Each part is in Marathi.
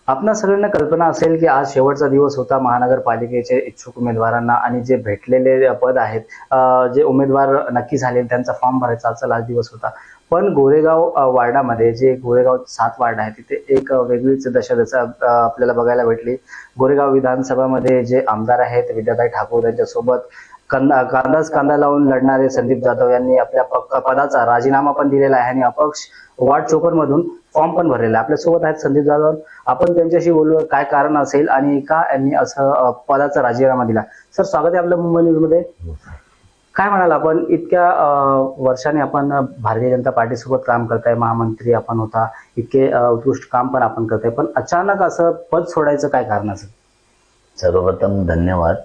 आपणा सगळ्यांना कल्पना असेल की आज शेवटचा दिवस होता महानगरपालिकेचे इच्छुक उमेदवारांना आणि जे भेटलेले पद आहेत, जे उमेदवार नक्की झाले त्यांचा फॉर्म भरायचा आजचा लास्ट दिवस होता. पण गोरेगाव वार्डामध्ये जे गोरेगाव 7 वार्ड आहे तिथे एक वेगळीच दशा आपल्याला बघायला भेटली. गोरेगाव विधानसभामध्ये जे आमदार आहेत विद्याताई ठाकूर त्यांच्यासोबत कांदाच कांदा लावून लढणारे संदीप जाधव यांनी आपल्या पदाचा राजीनामा पण दिलेला आहे आणि अपक्ष वार्ड 54 मधून फॉर्म पण भरलेला आहे. आपल्यासोबत आहेत संदीप जाधव. आपण त्यांच्याशी बोलू काय कारण असेल आणि का यांनी असं पदाचा राजीनामा दिला. सर, स्वागत आहे आपलं मुंबई न्यूज मध्ये. काय म्हणाल आपण, इतक्या वर्षांनी आपण भारतीय जनता पार्टी सोबत काम करताय, महामंत्री आपण होता, इतके उत्कृष्ट काम पण आपण करताय, पण अचानक असं पद सोडायचं काय कारण असेल? सर्वप्रथम धन्यवाद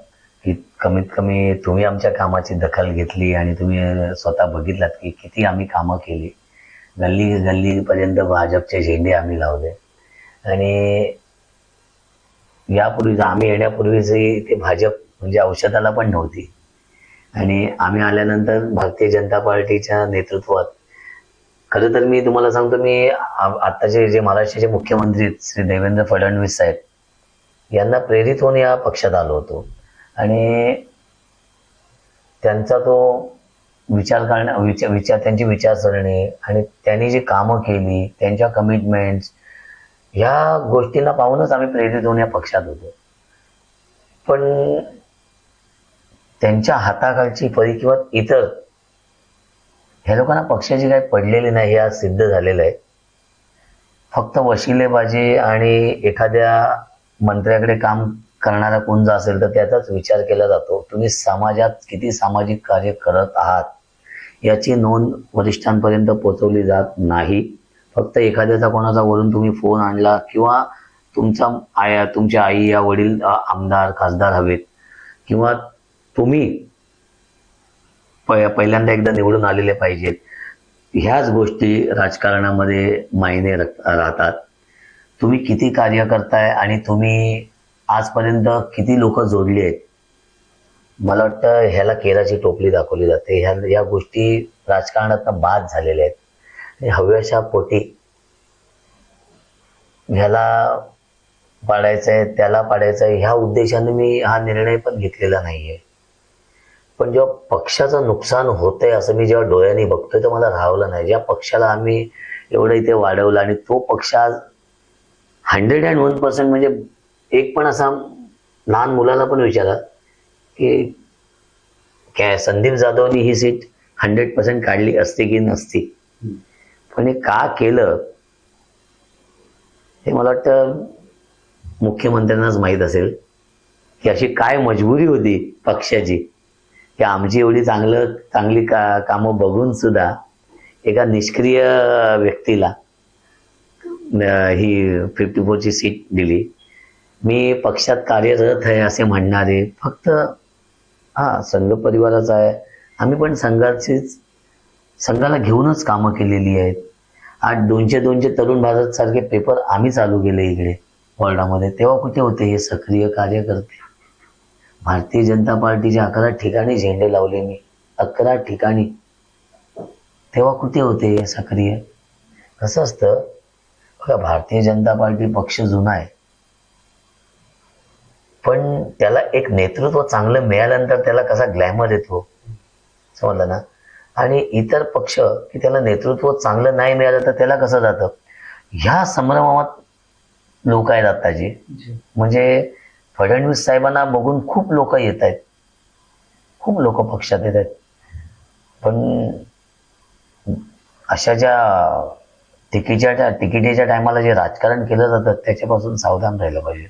की कमीत कमी तुम्ही आमच्या कामाची दखल घेतली आणि तुम्ही स्वतः बघितलात की किती आम्ही कामं केली. गल्ली गल्लीपर्यंत भाजपचे झेंडे आम्ही लावले आणि यापूर्वी आम्ही येण्यापूर्वीच ते भाजप म्हणजे औषधाला पण नव्हती आणि आम्ही आल्यानंतर भारतीय जनता पार्टीच्या नेतृत्वात खरं तर मी तुम्हाला सांगतो, मी आताचे जे महाराष्ट्राचे मुख्यमंत्री श्री देवेंद्र फडणवीस साहेब यांना प्रेरित होऊन या पक्षात आलो होतो आणि त्यांचा तो त्यांची विचारसरणी आणि त्यांनी जी कामं केली, त्यांच्या कमिटमेंट्स, ह्या गोष्टींना पाहूनच आम्ही प्रेरित होऊन या पक्षात होतो. पण त्यांच्या हाताखालची परी किंवा इतर ह्या लोकांना पक्षाची काही पडलेली नाही, हे आज सिद्ध झालेलं आहे. फक्त वशिलेबाजी आणि एखाद्या मंत्र्याकडे काम करणारा कोण जर असेल तर त्याचाच विचार केला जातो. तुम्ही समाजात किती सामाजिक कार्य करत आहात याची नोंद वरिष्ठांपर्यंत पोहोचवली जात नाही. फक्त एखाद्याचा कोणाचा वरून तुम्ही फोन आणला किंवा तुमच्या आई या वडील आमदार खासदार हवेत किंवा तुम्ही पहिल्यांदा एकदा निवडून आलेले पाहिजेत, ह्याच गोष्टी राजकारणामध्ये मायने राहतात. तुम्ही किती कार्य करताय आणि तुम्ही आजपर्यंत किती लोक जोडली आहेत, मला वाटतं ह्याला केराची टोपली दाखवली जाते. ह्या गोष्टी राजकारणात बाद झालेल्या आहेत आणि हव्याशा पोटी ह्याला पाडायचंय त्याला पाडायचंय ह्या उद्देशाने मी हा निर्णय पण घेतलेला नाहीये. पण जेव्हा पक्षाचं नुकसान होतंय असं मी जेव्हा डोळ्यांनी बघतोय तर मला राहावलं नाही. ज्या पक्षाला आम्ही एवढं इथे वाढवलं आणि तो पक्ष आज 101% म्हणजे एक पण असा लहान मुलाला पण विचारा की काय संदीप जाधवनी ही सीट 100% काढली असती की नसती, पण हे का केलं हे मला वाटतं मुख्यमंत्र्यांनाच माहीत असेल की अशी काय मजबुरी होती पक्षाची की आमची एवढी चांगली कामं बघून सुद्धा एका निष्क्रिय व्यक्तीला ही 54ची सीट दिली. मी पक्षात कार्यरत आहे असे म्हणणारे फक्त संघ परिवाराचा आहे, आम्ही पण संघाला घेऊनच कामं केलेली आहेत. आज 200 तरुण भारत सारखे पेपर आम्ही चालू केले इकडे वॉर्डामध्ये. तेव्हा कुठे होते हे सक्रिय कार्यकर्ते? भारतीय जनता पार्टीच्या 11 ठिकाणी झेंडे लावले मी, 11 ठिकाणी. तेव्हा कुठे होते हे सक्रिय? कसं असतं बघा, भारतीय जनता पार्टी पक्ष जुना आहे, पण त्याला एक नेतृत्व चांगलं मिळाल्यानंतर त्याला कसा ग्लॅमर येतो, समजलं ना? आणि इतर पक्ष की त्याला नेतृत्व चांगलं नाही मिळालं तर त्याला कसं जातं, ह्या संभ्रमात लोक आहेत आताची. म्हणजे फडणवीस साहेबांना बघून खूप लोक येत आहेत, खूप लोक पक्षात येत आहेत, पण अशा ज्या तिकिटीच्या टायमाला जे राजकारण केलं जातं त्याच्यापासून सावधान राहिलं पाहिजे.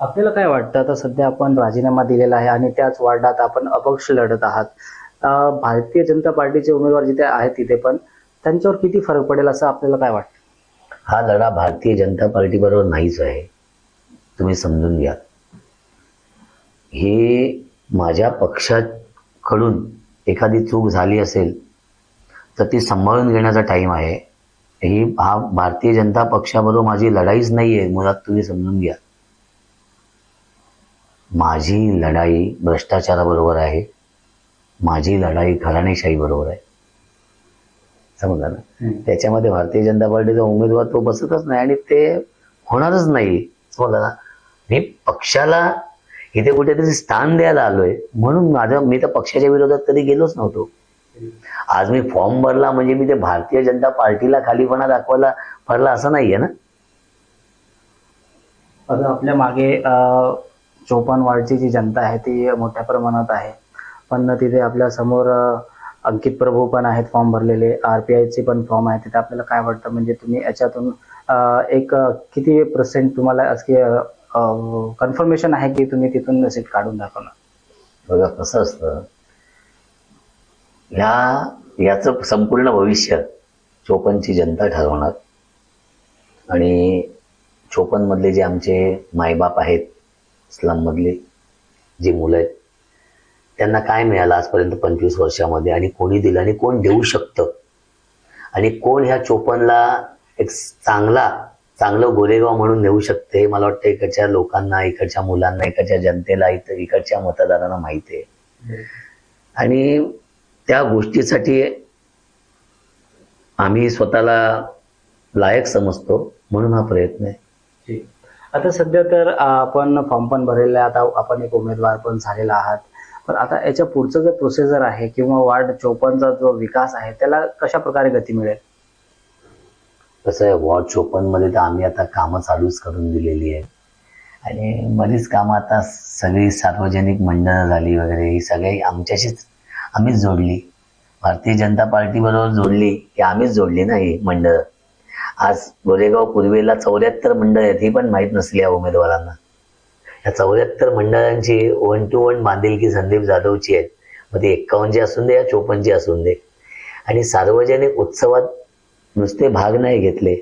आपल्याला काय वाटतं, आता सध्या आपण राजीनामा दिलेला आहे आणि त्याच वार्डात आपण अपक्ष लढत आहात. भारतीय जनता पार्टीचे उमेदवार जिथे आहेत तिथे पण त्यांच्यावर किती फरक पडेल असं आपल्याला काय वाटतं? हा लढा भारतीय जनता पार्टी बरोबर नाहीच आहे, तुम्ही समजून घ्या. हे माझ्या पक्षाकडून एखादी चूक झाली असेल तर ती सांभाळून घेण्याचा टाइम आहे. हा भारतीय जनता पक्षाबरोबर माझी लढाईच नाहीये, मुळात तुम्ही समजून घ्या. माझी लढाई भ्रष्टाचाराबरोबर आहे, माझी लढाई घराणेशाही बरोबर आहे, समजा ना. त्याच्यामध्ये भारतीय जनता पार्टीचा उमेदवार तो बसतच नाही आणि ते होणारच नाही. मला मी पक्षाला इथे कुठेतरी स्थान द्यायला आलोय म्हणून मी तर पक्षाच्या विरोधात कधी गेलोच नव्हतो. आज मी फॉर्म भरला म्हणजे मी ते भारतीय जनता पार्टीला खालीपणा दाखवायला भरला असं नाहीये ना. आता आपल्या मागे 54 वार्डची जी जनता आहे ती मोठ्या प्रमाणात आहे, पण तिथे आपल्या समोर अंकित प्रभू पण आहेत फॉर्म भरलेले, RPIचे पण फॉर्म आहेत. तिथे आपल्याला काय वाटतं, म्हणजे तुम्ही याच्यातून एक किती % तुम्हाला कन्फर्मेशन आहे की तुम्ही तिथून सीट काढून दाखवणार? बघा कसं असतं, याचं संपूर्ण भविष्य 54ची जनता ठरवणार. आणि 54 मधले जे आमचे मायबाप आहेत, स्लम मधले जे मुलं आहेत, त्यांना काय मिळालं आजपर्यंत 25 वर्षामध्ये, आणि कोणी दिलं आणि कोण देऊ शकतं, आणि कोण ह्या 54ला एक चांगलं गोरेगाव म्हणून नेऊ शकते, हे मला वाटतं इकडच्या लोकांना, इकडच्या मुलांना, इकडच्या जनतेला, इकडच्या मतदारांना माहिती आहे. आणि त्या गोष्टीसाठी आम्ही स्वतःला लायक समजतो म्हणून हा प्रयत्न आहे. आता सध्या तर आपण फॉर्म पण भरलेला आहे, आता आपण एक उमेदवार पण झालेला आहात, पण आता याच्या पुढचं जे प्रोसिजर आहे किंवा वार्ड 54चा जो विकास आहे त्याला कशा प्रकारे गती मिळेल? कसं आहे, वॉर्ड 54 मध्ये तर आम्ही आता कामं चालूच करून दिलेली आहेत, आणि बरीच कामं आता सगळी सार्वजनिक मंडळं झाली वगैरे, ही सगळी आम्हीच जोडली. भारतीय जनता पार्टी बरोबर जोडली की आम्हीच जोडली ना ही मंडळं. आज गोरेगाव पूर्वेला 74 मंडळ आहेत, ही पण माहीत नसली या उमेदवारांना. या 74 मंडळांची 1 to 1 बांधिलकी संदीप जाधवची आहेत. मग ती 51ची असून दे या 54ची असून दे. आणि सार्वजनिक उत्सवात नुसते भाग नाही घेतले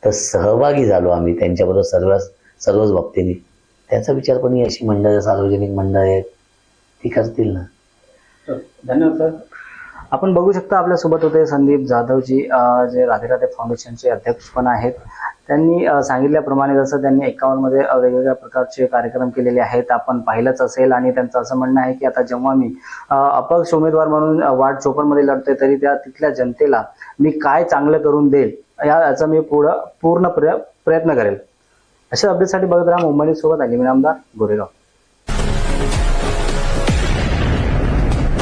तर सहभागी झालो आम्ही त्यांच्याबरोबर सर्वच बाबतीने. त्याचा विचार पण ही अशी मंडळ, सार्वजनिक मंडळ आहेत, ती करतील ना. धन्यवाद सर. आपण बघू शकता आपल्यासोबत होते संदीप जाधवजी, जे राधे राधे फाउंडेशनचे अध्यक्ष पण आहेत. त्यांनी सांगितल्याप्रमाणे जसं त्यांनी 51 मध्ये वेगवेगळ्या प्रकारचे कार्यक्रम केलेले आहेत, आपण पाहिलंच असेल. आणि त्यांचं असं म्हणणं आहे की आता जेव्हा मी अपक्ष उमेदवार म्हणून वार्ड 54 मध्ये लढतोय, तरी तिथल्या जनतेला मी काय चांगलं करून देईल याचा मी पूर्ण प्रयत्न करेल. अशा अपडेटसाठी बघत राहा मुंबई सोबत. आम्ही आमदार गोरेगाव.